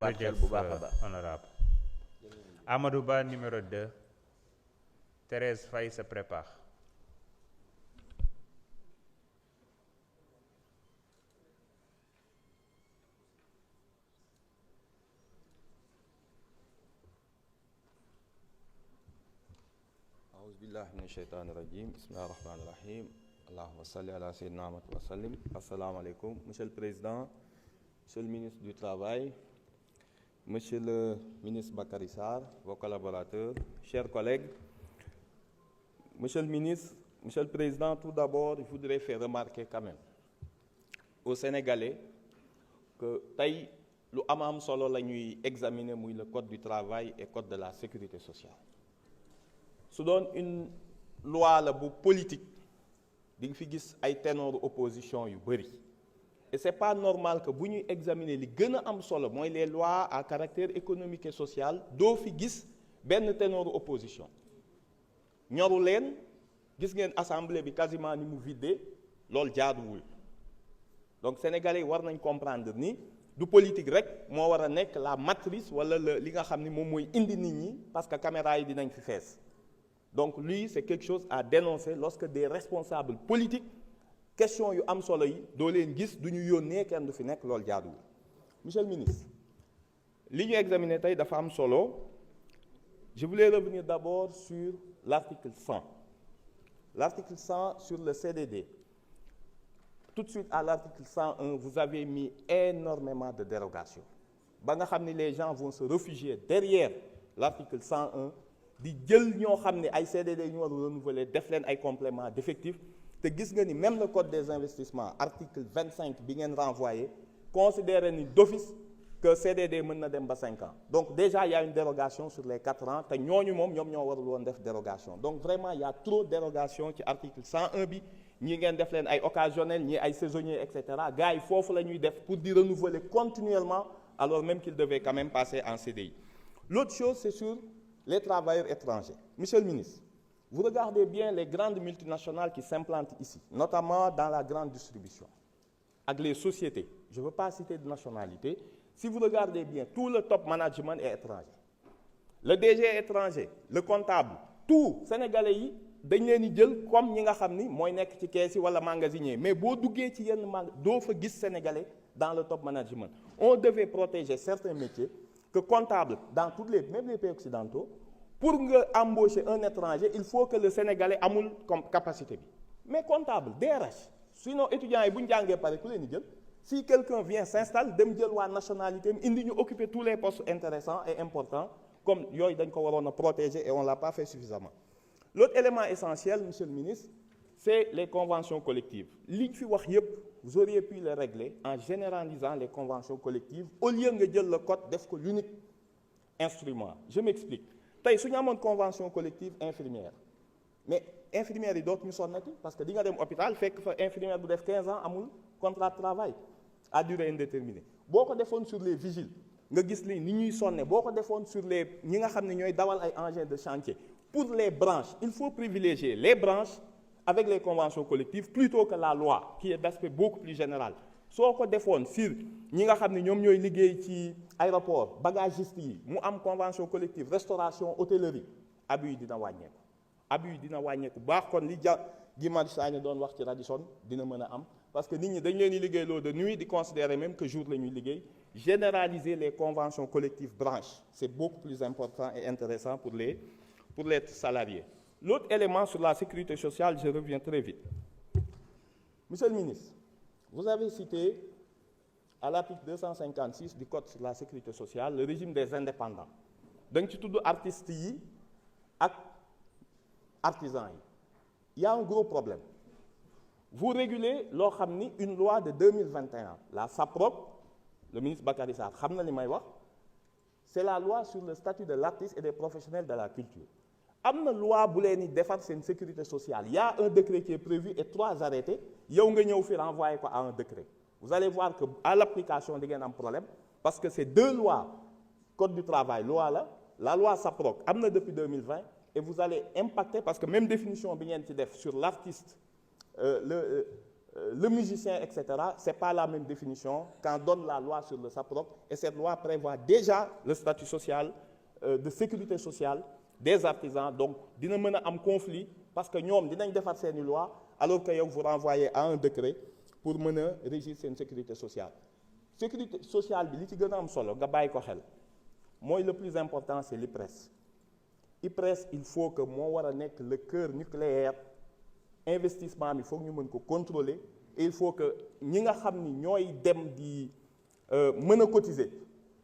bàyyi xel bu baax a baax. Honorable Amadou Ba numéro 2. Thérèse Faye se prépare. Billahi mina sheytaani rajim bismillahi rahmaani rahim allahumma salli ala sayyidina Muhammad wa sallim. Asalaamaaleykum monsieur le président, monsieur le ministre du travail, monsieur le ministre Bakary Sarr, vos collaborateurs, chers collègues. Monsieur le ministre, monsieur le président, tout d'abord je voudrais faire remarquer quand même aux Sénégalais que tey lu am solo la ñuy examiner muy le code du travail et code de la sécurité sociale. su doon une loi la bu politique di nga fi gis ay ténor opposition yu bëri et c'est pas normal que bu ñuy examiner li gën a am solo mooy les lois à caractère économique et social doo fi gis benn ténor opposition ñoru leen. Gis ngeen assemblée bi quasiment ni mu vidé loolu jaaduwul donc sénégalais war nañ comprendre ni du politique rek moo war a nekk la matrice wala li nga xam ni moom mooy indi nit ñi parce que caméra yi dinañ fi fees. Donc lui c'est quelque chose à dénoncer lorsque des responsables politiques question yu am solo yi doo leen gis du ñu yónnee kenn du fi nekk loolu jaaduwul. Monsieur le ministre li ñu examiner tey dafa am solo. Je voulais revenir d'abord sur l'article 100. L'article 100 sur le CDD. Tout de suite à l'article 101, vous avez mis énormément de dérogations. Ba nga xam ne les gens vont se réfugier derrière l'article 101 di jël ñoo xam ne ay CDD ñu war a renouveler def leen ay compléments d'effectifs te gis nga ni même le code des investissements article 25 bi ngeen renvoyé considéré ni d'office que CDD mën na dem ba 5 ans. Donc déjà il y a une dérogation sur les 4 ans te ñooñu moom ñoom ñoo warul woon def dérogation. Donc vraiment il y a trop de dérogation ci article 101 bi ñi ngeen def leen ay occasionnels ñi ay saisonniers et cetera gars yi foofu la ñuy def pour di renouveler continuellement alors même qu'ils devaient quand même passer en CDI. L'autre chose c'est sur les travailleurs étrangers. Monsieur le ministre, vous regardez bien les grandes multinationales qui s'implantent ici, notamment dans la grande distribution, avec les sociétés. Je ne veux pas citer de nationalité. Si vous regardez bien, tout le top management est étranger. Le DG est étranger, le comptable, tout sénégalais yi dañ leen di jël comme ñi nga xam ni mooy nekk ci kees yi wala magasinier mais boo duggee ci yenn doo fa gis sénégalais dans le top management. On devait protéger certains métiers que comptable dans tous les même les pays occidentaux pour nga embaucher un étranger il faut que le sénégalais amul comme capacité bi mais comptable DRH sinon étudiants yi bu ñu jàngee pare ku leen di jël. Si quelqu'un vient s'installe dem jël waa nationalité indi ñu occuper tous les postes intéressants et importants comme yooyu dañ ko waroon a protéger et on l'a pas fait suffisamment. L'autre élément essentiel, monsieur le ministre, c'est les conventions collectives. Li ñu fi wax yépp vous auriez pu le régler en généralisant les conventions collectives au lieu nga jël le code def ko l'unique instrument. Je m'explique. Tey su ñu amoon convention collective infirmière mais infirmières yi dootuñu sonnati parce que di nga dem hôpital fekk fa infirmière bu def 15 ans amul contrat de travail à durée indéterminée. Boo ko defoon sur les vigiles nga gis li ni ñuy sonne boo ko defoon sur les ñi nga xam ne ñooy dawal ay engins de chantier. Pour les branches, il faut privilégier les branches avec les conventions collectives plutôt que la loi qui est d'aspect beaucoup plus général. Soo ko defoon sur ñi nga xam ne ñoom ñooy liggéey ci aéroport bagagistes yi mu am convention collective restauration hôtellerie abus yi dina wàññeeku. Abus yi dina wàññeeku baax kon li Guy Marius Sagna doon wax ci Radisson dina mën a am parce que nit ñi dañ leen di liggéeyloo de nuit di considérer même que jour la ñuy liggéey. Généraliser les conventions collectives branches, c'est beaucoup plus important et intéressant pour les salariés. L'autre élément sur la sécurité sociale, je reviens très vite. Monsieur le ministre, vous avez cité à l'article 256 du Code sur la sécurité sociale le régime des indépendants. Donc ci tudd artistes yi ak artisans yi. Il y a un gros problème. Vous régulez loo xam ni une loi de 2021, la SAPROC, le ministre Bakary Sarr xam na li may wax, c'est la loi sur le statut de l'artiste et des professionnels de la culture. Am na loi bu leen di defar seen sécurité sociale. Il y a un décret qui est prévu et 3 arrêtés yow nga ñëw fi renvoyer ko à un décret. Vous allez voir que à l'application di ngeen am problème parce que c'est 2 lois code du travail loi la loi SAPROC am na depuis 2020 et vous allez impacter parce que même définition bi ngeen ci def sur l'artiste le musicien, etc., ce n'est pas la même définition qu'en donne la loi sur le SAPROC. Et cette loi prévoit déjà le statut social, de sécurité sociale des artisans. Donc, dina mën a am conflit parce que ñoom dinañ defar seeni loi alors que yow vous renvoyez à un décret pour mën a régir seen sécurité sociale. Sécurité sociale bi li ci gën a am solo nga bàyyi ko xel mooy le plus important c'est l'IPRES. IPRES il faut que moo war a nekk le cœur nucléaire investissement bi foog ñu mën ko contrôler et il faut que ñi nga xam ni ñooy dem di mën a cotiser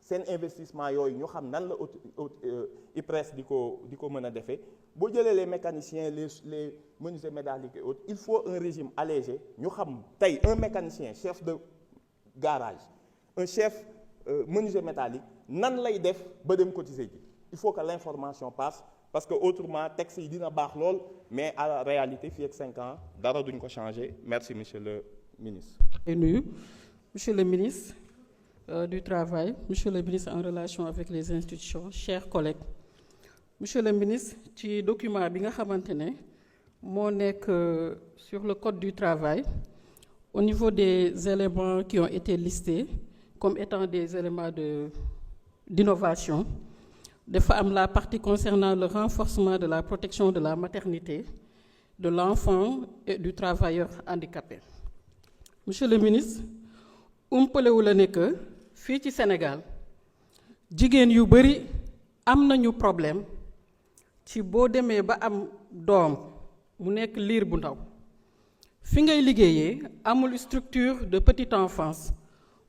seen investissement yooyu ñu xam nan la IPRES di ko mën a defee boo jëlee les mécaniciens les menuisiers métalliques et autres il faut un régime allégé ñu xam tey un mécanicien chef de garage un chef menuisier métallique nan lay def ba dem cotiser ji il faut que l'information passe parce que autrement texte yi dina baax lool mais à la réalité fii ak 5 ans dara duñ ko changer. Merci monsieur le ministre. Nuyu monsieur le ministre du travail, monsieur le ministre en relation avec les institutions, chers collègues. Monsieur le ministre, ci document bi nga xamante ne moo nekk sur le code du travail au niveau des éléments qui ont été listés comme étant des éléments d'innovation dafa am la partie concernant le renforcement de la protection de la maternité, de l'enfant et du travailleur handicapé. Monsieur le ministre, umpalewu la ne que fii ci Sénégal jigéen yu bari am nañu problème ci boo demee ba am doom mu nekk liir bu ndaw fi ngay liggéeyee amul structure de petite enfance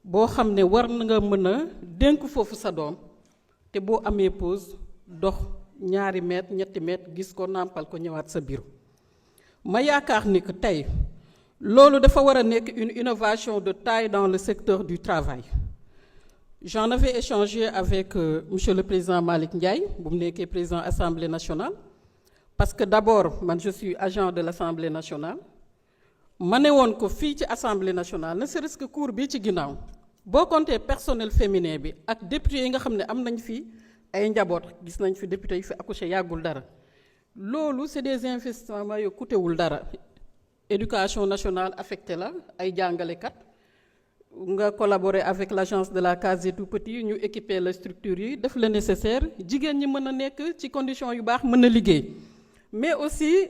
boo xam ne war na nga mën a dénk foofu sa doom te boo amee pause dox 2 mètres 3 mètres gis ko nàmpal ko ñëwaat sa bureau ma yaakaar ni que tey loolu dafa war a nekk une innovation de taille dans le secteur du travail. J'en avais échangé avec monsieur le président Malick Ndiaye bu mu nekkee président Assemblée nationale parce que d'abord man je suis agent de l'Assemblée nationale ma ne woon ko fii ci Assemblée nationale ne serait-ce que cour bi ci ginnaaw boo compter personnel féminin bi ak député yi nga xam ne am nañ fi ay njaboot gis nañ fi député yi fi accouché yàggul dara loolu c'est des investissements yu coûtewul dara éducation nationale affecté la ay jàngalekat nga collaborer avec l'agence de la case des tout-petits ñu équiper la structure yi def le nécessaire jigéen ñi mën a nekk ci conditions yu baax mën a liggéey mais aussi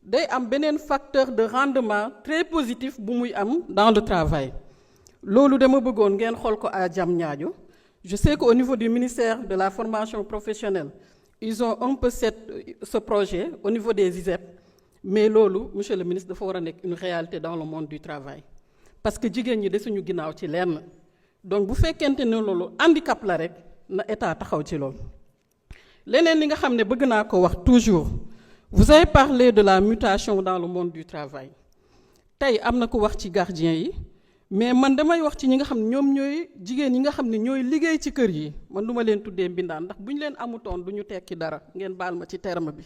day am beneen facteur de rendement très positif bu muy am dans le travail loolu dama bëggoon ngeen xool ko à Diamniadio. Je sais qu'au niveau du ministère de la formation professionnelle ils ont un peu ce projet au niveau des ISEP mais loolu monsieur le ministre dafa war a nekk une réalité dans le monde du travail parce que jigéen ñi desuñu ginnaaw ci lenn donc bu fekkente ne loolu handicap la rek na état taxaw ci loolu. leneen li nga xam ne bëgg naa ko wax toujours vous avez parlé de la mutation dans le monde du travail tey am na ko wax ci gardien yi mais man damay wax ci ñi nga xam ne ñoom ñooy jigéen ñi nga xam ne ñooy liggéey ci kër yi man du ma leen tuddee mbindaan ndax bu ñu leen amutoon du ñu tekki dara ngeen baal ma ci terme bi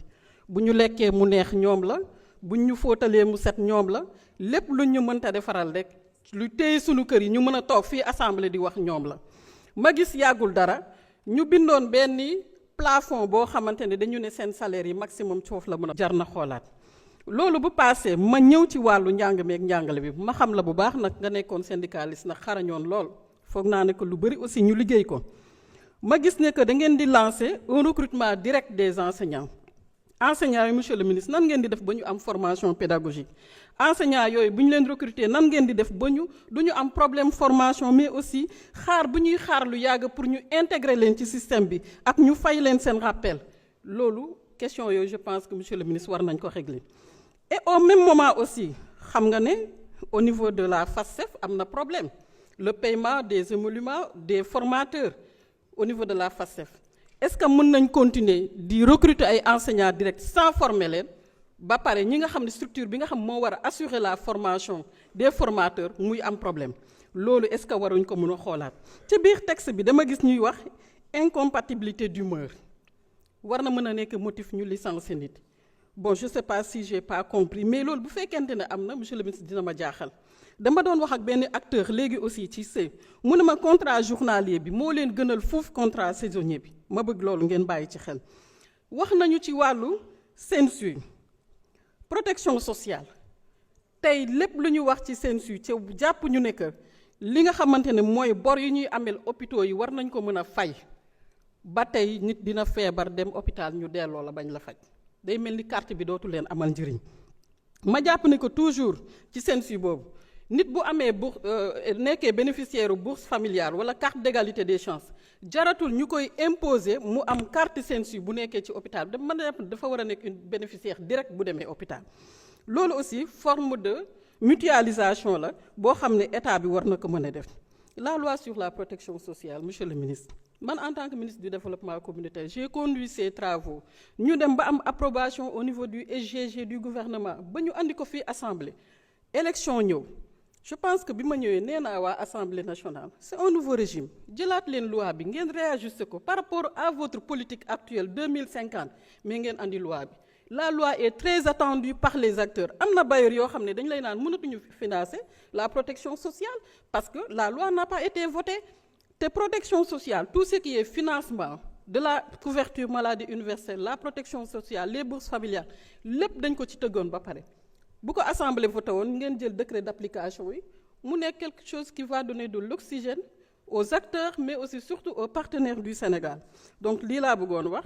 bu ñu lekkee mu neex ñoom la bu ñu fóotalee mu set ñoom la lépp lu ñu mënta defaral rek lu téye sunu kër yi ñu mën a toog fii assemblée di wax ñoom la. ma gis yàggul dara ñu bindoon benn plafond boo xamante ne dañu ne seen salaire yi maximum foofu la mën a jar na xoolaat. loolu bu passé ma ñëw ci wàllu njàng meeg njàngale bi ma xam la bu baax nag nga nekkoon syndicaliste nag xarañoon lool foog naa ne que lu bari aussi ñu liggéey ko ma gis ne que da ngeen di lancer un recrutement direct des enseignants yi monsieur le ministre nan ngeen di def ba ñu am formation pédagogique enseignants yooyu bu ñu leen recruter nan ngeen di def ba du ñu am problème formation mais aussi xaar bu ñuy xaar lu yàgg pour ñu intégrer leen ci système bi ak ñu fay leen seen rappel loolu question yooyu je pense que monsieur le ministre war nañ ko régler. Et au même moment aussi xam nga ne au niveau de la FASTEF am na problème le paiement des émoluments des formateurs au niveau de la FASTEF est-ce que mën nañ continuer di recruter ay enseignants directs sans former leen ba pare ñi nga xam ne structure bi nga xam moo war a assurer la formation des formateurs muy am problème loolu est-ce que waruñ ko mën a xoolaat ci biir texte bi dama gis ñuy wax incompatibilité d'humeur war na mën a nekk motif ñu licencier nit. Bon, je ne sais pas si j'ai pas compris mais loolu bu fekkente ne am na monsieur le ministre dina ma jaaxal dama doon wax ak benn acteur léegi aussi ci sëy mu ne ma contrat journalier bi moo leen gënal foofu contrat saisonnier bi ma bëgg loolu ngeen bàyyi ci xel. wax nañu ci wàllu CNSU protection sociale tey lépp lu ñu wax ci Sensu ci jàpp ñu ne que li nga xamante ne mooy bor yi ñuy amel hôpitaux yi war nañ ko mën a fay ba tey nit dina feebar dem hôpital ñu delloo la bañ la faj day mel ni carte bi dootu leen amal njëriñ. ma jàpp ne que toujours ci Sensu boobu nit bu amee nekkee bénéficiaire bourse familiale wala carte d'égalité des chances jaratul ñu koy imposer mu am carte Sensu bu nekkee ci hôpital bi dafa war a nekk une bénéficiaire direct bu demee hôpital. loolu aussi forme de mutualisation la boo xam ne état bi war na ko mën a def. La loi sur la protection sociale, monsieur le ministre, man en tant que ministre du développement communautaire j'ai conduit ces travaux ñu dem ba am approbation au niveau du SGG du gouvernement ba ñu andi ko fii assemblée élection ñëw je pense que bi ma ñëwee nee naa waa assemblée nationale c'est un nouveau régime jëlaat leen loi bi ngeen réajuster ko par rapport à votre politique actuelle 2050 mais ngeen andi loi bi. La loi est très attendue par les acteurs am na bailleurs yoo xam ne dañu lay naan mënatuñu financer la protection sociale parce que la loi n'a pas été votée te protection sociale tout ce qui est financement de la couverture maladie universelle la protection sociale les bourses familiales lépp dañ ko ci tëggoon ba pare bu ko assemblée voté woon ngeen jël décret d'application yi mu nekk quelque chose qui va donner de l'oxygène aux acteurs mais aussi surtout aux partenaires du Sénégal donc lii laa bëggoon wax